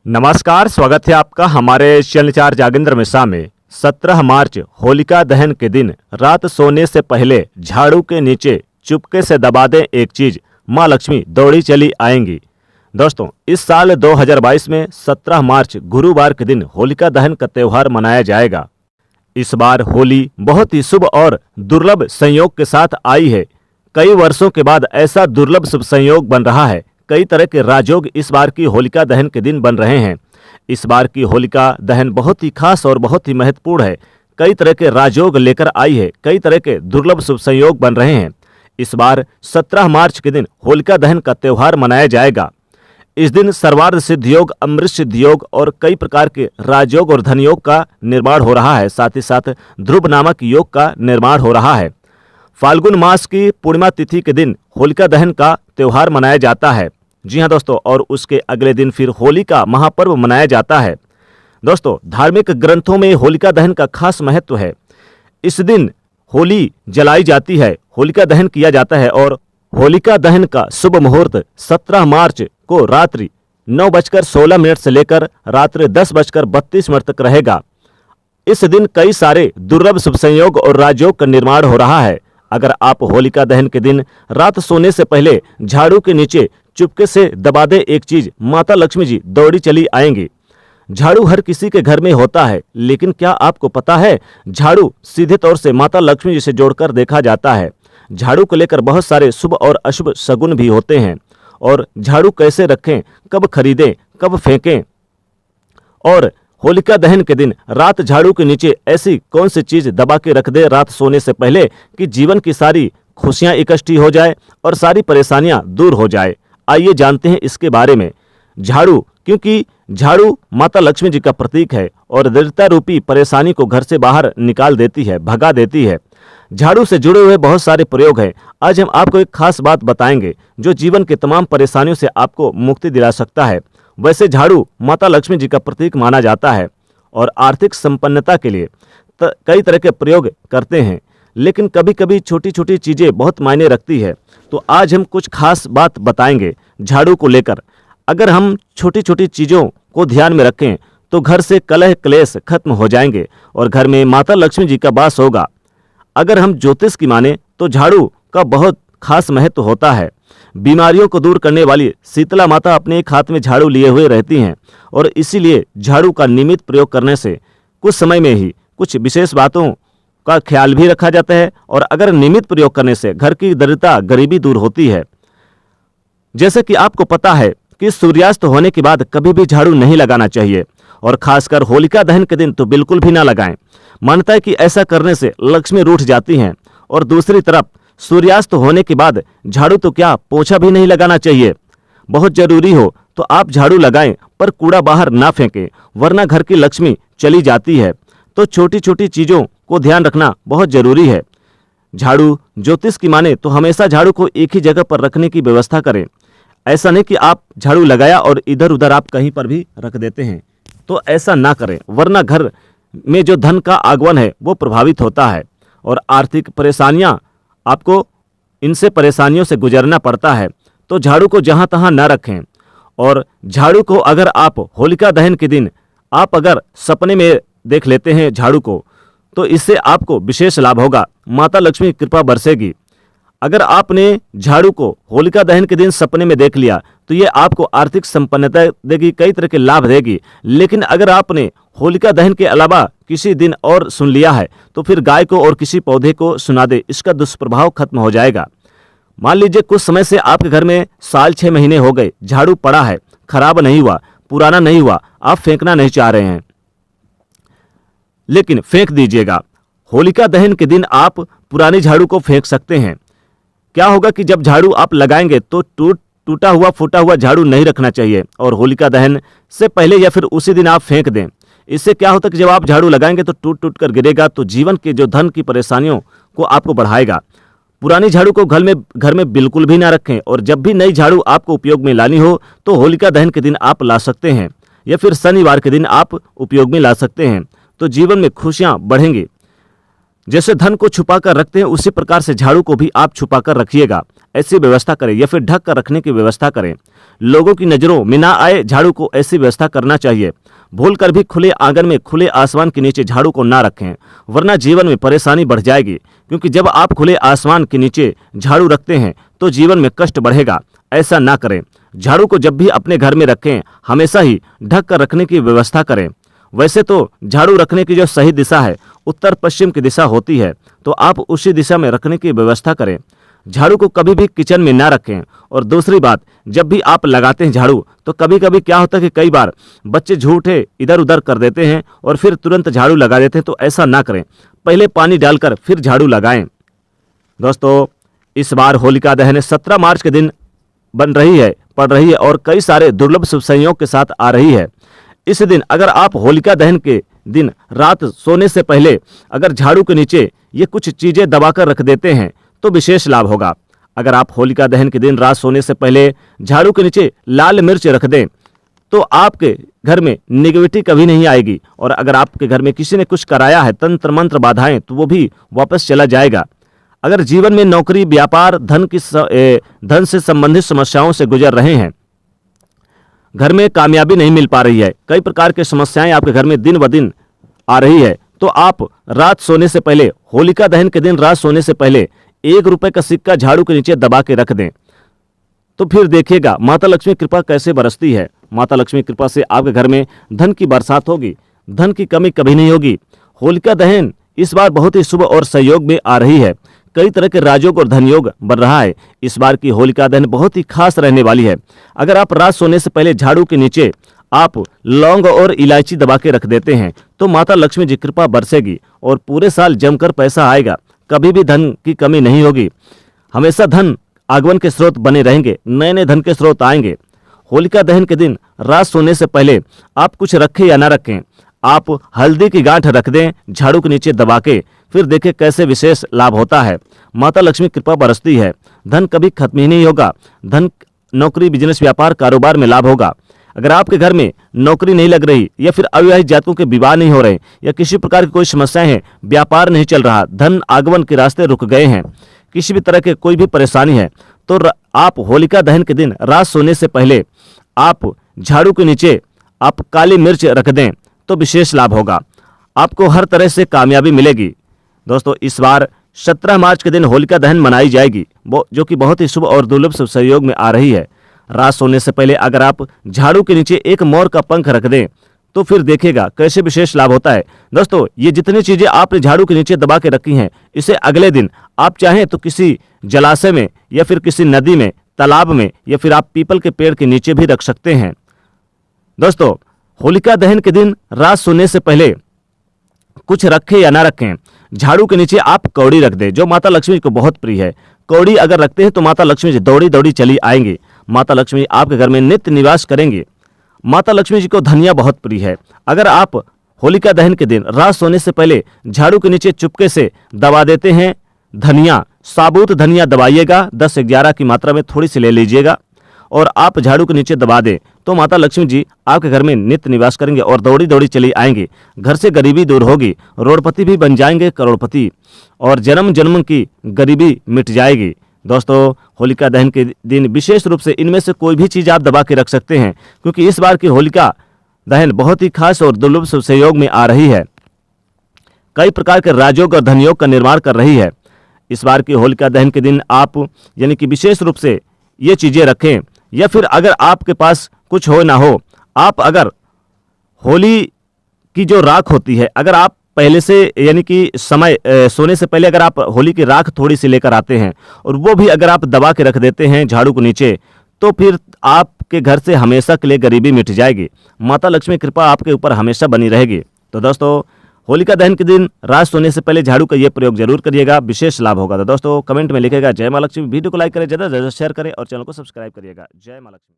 नमस्कार, स्वागत है आपका हमारे चैनल चार जागेंद्र मिश्रा में। 17 मार्च होलिका दहन के दिन रात सोने से पहले झाड़ू के नीचे चुपके से दबा दें एक चीज, माँ लक्ष्मी दौड़ी चली आएंगी। दोस्तों, इस साल 2022 में 17 मार्च गुरुवार के दिन होलिका दहन का त्यौहार मनाया जाएगा। इस बार होली बहुत ही शुभ और दुर्लभ संयोग के साथ आई है। कई वर्षों के बाद ऐसा दुर्लभ शुभ संयोग बन रहा है। कई तरह के राजयोग इस बार की होलिका दहन के दिन बन रहे हैं। इस बार की होलिका दहन बहुत ही खास और बहुत ही महत्वपूर्ण है। कई तरह के राजयोग लेकर आई है। कई तरह के दुर्लभ शुभ संयोग बन रहे हैं। इस बार 17 मार्च के दिन होलिका दहन का त्यौहार मनाया जाएगा। इस दिन सर्वार्थ सिद्ध योग, अमृत सिद्ध योग और कई प्रकार के राजयोग और धन योग का निर्माण हो रहा है। साथ ही साथ ध्रुव नामक योग का निर्माण हो रहा है। फाल्गुन मास की पूर्णिमा तिथि के दिन होलिका दहन का त्यौहार मनाया जाता है। जी हाँ दोस्तों, और उसके अगले दिन फिर होली का महापर्व मनाया जाता है। दोस्तों, धार्मिक ग्रंथों में होलिका दहन का खास महत्व है। इस दिन होली जलाई जाती है, होलिका दहन किया जाता है और होलिका दहन का शुभ मुहूर्त 17 मार्च को रात्रि 9:16 से लेकर रात्रि 10:32 तक रहेगा। इस दिन कई सारे दुर्लभ शुभ संयोग और राजयोग का निर्माण हो रहा है। अगर आप होलिका दहन के दिन रात सोने से पहले झाड़ू के नीचे चुपके से दबा दे एक चीज, माता लक्ष्मी जी दौड़ी चली आएंगी। झाड़ू हर किसी के घर में होता है, लेकिन क्या आपको पता है झाड़ू सीधे तौर से माता लक्ष्मी जी से जोड़कर देखा जाता है। झाड़ू को लेकर बहुत सारे शुभ और अशुभ शगुन भी होते हैं। और झाड़ू कैसे रखें, कब खरीदें, कब फेंकें, और होलिका दहन के दिन रात झाड़ू के नीचे ऐसी कौन सी चीज दबा के रख दे रात सोने से पहले कि जीवन की सारी खुशियां इकट्ठी हो जाए और सारी परेशानियां दूर हो जाए। आइए जानते हैं इसके बारे में। झाड़ू, क्योंकि झाड़ू माता लक्ष्मी जी का प्रतीक है और दरिद्रता रूपी परेशानी को घर से बाहर निकाल देती है, भगा देती है। झाड़ू से जुड़े हुए बहुत सारे प्रयोग हैं। आज हम आपको एक खास बात बताएंगे जो जीवन के तमाम परेशानियों से आपको मुक्ति दिला सकता है। वैसे झाड़ू माता लक्ष्मी जी का प्रतीक माना जाता है और आर्थिक संपन्नता के लिए कई तरह के प्रयोग करते हैं, लेकिन कभी कभी छोटी छोटी चीजें बहुत मायने रखती है। तो आज हम कुछ खास बात बताएंगे झाड़ू को लेकर। अगर हम छोटी छोटी चीजों को ध्यान में रखें तो घर से कलह क्लेश खत्म हो जाएंगे और घर में माता लक्ष्मी जी का वास होगा। अगर हम ज्योतिष की माने तो झाड़ू का बहुत खास महत्व होता है। बीमारियों को दूर करने वाली शीतला माता अपने एक हाथ में झाड़ू लिए हुए रहती हैं और इसीलिए झाड़ू का नियमित प्रयोग करने से कुछ समय में ही कुछ विशेष बातों का ख्याल भी रखा जाता है और अगर नियमित प्रयोग करने से घर की दरिद्रता गरीबी दूर होती है। जैसे कि आपको पता है कि सूर्यास्त होने के बाद कभी भी झाड़ू नहीं लगाना चाहिए और खासकर होलिका दहन के दिन तो बिल्कुल भी ना लगाएं। मानता है कि ऐसा करने से लक्ष्मी रूठ जाती हैं। और दूसरी तरफ सूर्यास्त होने के बाद झाड़ू तो क्या, पोछा भी नहीं लगाना चाहिए। बहुत जरूरी हो तो आप झाड़ू लगाएं, पर कूड़ा बाहर ना फेंकें, वरना घर की लक्ष्मी चली जाती है। तो छोटी छोटी चीजों को ध्यान रखना बहुत जरूरी है। झाड़ू ज्योतिष की माने तो हमेशा झाड़ू को एक ही जगह पर रखने की व्यवस्था करें। ऐसा नहीं कि आप झाड़ू लगाया और इधर उधर आप कहीं पर भी रख देते हैं, तो ऐसा ना करें, वरना घर में जो धन का आगमन है वो प्रभावित होता है और आर्थिक परेशानियां, आपको इनसे परेशानियों से गुजरना पड़ता है। तो झाड़ू को जहां तहां ना रखें। और झाड़ू को अगर आप होलिका दहन के दिन आप अगर सपने में देख लेते हैं झाड़ू को, तो इससे आपको विशेष लाभ होगा, माता लक्ष्मी की कृपा बरसेगी। अगर आपने झाड़ू को होलिका दहन के दिन सपने में देख लिया तो ये आपको आर्थिक संपन्नता देगी, कई तरह के लाभ देगी। लेकिन अगर आपने होलिका दहन के अलावा किसी दिन और सुन लिया है तो फिर गाय को और किसी पौधे को सुना दे, इसका दुष्प्रभाव खत्म हो जाएगा। मान लीजिए कुछ समय से आपके घर में साल 6 महीने हो गए, झाड़ू पड़ा है, खराब नहीं हुआ, पुराना नहीं हुआ, आप फेंकना नहीं चाह रहे हैं, लेकिन फेंक दीजिएगा। होलिका दहन के दिन आप पुरानी झाड़ू को फेंक सकते हैं। क्या होगा कि जब झाड़ू आप लगाएंगे तो टूटा हुआ फूटा हुआ झाड़ू नहीं रखना चाहिए और होलिका दहन से पहले या फिर उसी दिन आप फेंक दें। इससे क्या होता है कि जब आप झाड़ू लगाएंगे तो टूट टूट कर गिरेगा, तो जीवन के जो धन की परेशानियों को आपको बढ़ाएगा। पुरानी झाड़ू को घर में बिल्कुल भी ना रखें और जब भी नई झाड़ू आपको उपयोग में लानी हो तो होलिका दहन के दिन आप ला सकते हैं या फिर शनिवार के दिन आप उपयोग में ला सकते हैं। तो जीवन में खुशियां बढ़ेंगी। जैसे धन को छुपा कर रखते हैं उसी प्रकार से झाड़ू को भी आप छुपा कर रखिएगा। ऐसी व्यवस्था करें या फिर ढक कर रखने की व्यवस्था करें। लोगों की नज़रों में ना आए झाड़ू को, ऐसी व्यवस्था करना चाहिए। भूल कर भी खुले आंगन में खुले आसमान के नीचे झाड़ू को ना रखें, वरना जीवन में परेशानी बढ़ जाएगी। क्योंकि जब आप खुले आसमान के नीचे झाड़ू रखते हैं तो जीवन में कष्ट बढ़ेगा। ऐसा ना करें। झाड़ू को जब भी अपने घर में रखें, हमेशा ही ढक कर रखने की व्यवस्था करें। वैसे तो झाड़ू रखने की जो सही दिशा है उत्तर पश्चिम की दिशा होती है, तो आप उसी दिशा में रखने की व्यवस्था करें। झाड़ू को कभी भी किचन में ना रखें। और दूसरी बात, जब भी आप लगाते हैं झाड़ू तो कभी कभी क्या होता है कि कई बार बच्चे झूठे इधर उधर कर देते हैं और फिर तुरंत झाड़ू लगा देते हैं, तो ऐसा ना करें। पहले पानी डालकर फिर झाड़ू लगाएं। दोस्तों, इस बार होलिका दहन 17 मार्च के दिन पड़ रही है और कई सारे दुर्लभ शुभ संयोग के साथ आ रही है। इस दिन अगर आप होलिका दहन के दिन रात सोने से पहले अगर झाड़ू के नीचे ये कुछ चीजें दबाकर रख देते हैं तो विशेष लाभ होगा। अगर आप होलिका दहन के दिन रात सोने से पहले झाड़ू के नीचे लाल मिर्च रख दें तो आपके घर में नेगेटिविटी कभी नहीं आएगी। और अगर आपके घर में किसी ने कुछ कराया है, तंत्र मंत्र बाधाएं, तो वो भी वापस चला जाएगा। अगर जीवन में नौकरी, व्यापार, धन से संबंधित समस्याओं से गुजर रहे हैं, घर में कामयाबी नहीं मिल पा रही है, कई प्रकार की समस्याएं आपके घर में दिन ब दिन आ रही है, तो आप रात सोने से पहले, होलिका दहन के दिन रात सोने से पहले 1 रुपए का सिक्का झाड़ू के नीचे दबा के रख दें। तो फिर देखिएगा माता लक्ष्मी कृपा कैसे बरसती है। माता लक्ष्मी कृपा से आपके घर में धन की बरसात होगी, धन की कमी कभी नहीं होगी। होलिका दहन इस बार बहुत ही शुभ और सहयोग में आ रही है। कई तरह के राजयोग और धनयोग बन रहा है। इस बार की होलिका दहन बहुत ही खास रहने वाली है। अगर आप रात सोने से पहले झाड़ू के नीचे आप लौंग और इलायची दबा के रख देते हैं तो माता लक्ष्मी जी कृपा बरसेगी और पूरे साल जमकर पैसा आएगा। कभी भी धन की कमी नहीं होगी। हमेशा धन आगमन के स्रोत बने रहेंगे, नए नए धन के स्रोत आएंगे। होलिका दहन के दिन रात सोने से पहले आप कुछ रखें या ना रखें, आप हल्दी की गांठ रख दें झाड़ू के नीचे दबा के, फिर देखें कैसे विशेष लाभ होता है। माता लक्ष्मी कृपा बरसती है। धन कभी खत्म ही नहीं होगा। धन, नौकरी, बिजनेस, व्यापार, कारोबार में लाभ होगा। अगर आपके घर में नौकरी नहीं लग रही या फिर अविवाहित जातकों के विवाह नहीं हो रहे या किसी प्रकार की कोई समस्याएं हैं, व्यापार नहीं चल रहा, धन आगमन के रास्ते रुक गए हैं, किसी भी तरह के कोई भी परेशानी है, तो आप होलिका दहन के दिन रात सोने से पहले आप झाड़ू के नीचे आप काली मिर्च रख दें तो विशेष लाभ होगा। आपको हर तरह से कामयाबी मिलेगी। दोस्तों, इस बार 17 मार्च के दिन होलिका दहन मनाई जाएगी, जो कि बहुत ही शुभ और दुर्लभ शुभ संयोग में आ रही है। रात सोने से पहले अगर आप झाड़ू के नीचे एक मोर का पंख रख दें तो फिर देखिएगा कैसे विशेष लाभ होता है। दोस्तों, ये जितनी चीजें आपने झाड़ू के नीचे दबा के रखी हैं, इसे अगले दिन आप चाहें तो किसी जलाशय में या फिर किसी नदी में, तालाब में या फिर आप पीपल के पेड़ के नीचे भी रख सकते हैं। दोस्तों, होलिका दहन के दिन रात सोने से पहले कुछ रखें या ना रखें, झाड़ू के नीचे आप कौड़ी रख दें, जो माता लक्ष्मी को बहुत प्रिय है। कौड़ी अगर रखते हैं तो माता लक्ष्मी जी दौड़ी दौड़ी चली आएंगी। माता लक्ष्मी आपके घर में नित्य निवास करेंगे। माता लक्ष्मी जी को धनिया बहुत प्रिय है। अगर आप होलिका दहन के दिन रात सोने से पहले झाड़ू के नीचे चुपके से दबा देते हैं धनिया, साबुत धनिया दबाइएगा, 10-11 की मात्रा में थोड़ी सी ले लीजिएगा और आप झाड़ू के नीचे दबा दें तो माता लक्ष्मी जी आपके घर में नित्य निवास करेंगे और दौड़ी दौड़ी चली आएंगे। घर से गरीबी दूर होगी, रोडपति भी बन जाएंगे करोड़पति, और जन्म जन्म की गरीबी मिट जाएगी। दोस्तों, होलिका दहन के दिन विशेष रूप से इनमें से कोई भी चीज़ आप दबा के रख सकते हैं, क्योंकि इस बार की होलिका दहन बहुत ही खास और दुर्लभ संयोग में आ रही है। कई प्रकार के राजयोग और धनयोग का निर्माण कर रही है। इस बार की होलिका दहन के दिन आप यानी कि विशेष रूप से ये चीज़ें रखें, या फिर अगर आपके पास कुछ हो ना हो, आप अगर होली की जो राख होती है, अगर आप पहले से यानी कि समय सोने से पहले अगर आप होली की राख थोड़ी सी लेकर आते हैं और वो भी अगर आप दबा के रख देते हैं झाड़ू के नीचे, तो फिर आपके घर से हमेशा के लिए गरीबी मिट जाएगी। माता लक्ष्मी कृपा आपके ऊपर हमेशा बनी रहेगी। तो दोस्तों, होलिका दहन के दिन रात सोने से पहले झाड़ू का ये प्रयोग जरूर करिएगा, विशेष लाभ होगा। तो दोस्तों, कमेंट में लिखेगा जय माँ लक्ष्मी। वीडियो को लाइक करें, ज़्यादा से ज़्यादा शेयर करें और चैनल को सब्सक्राइब करिएगा। जय माँ लक्ष्मी।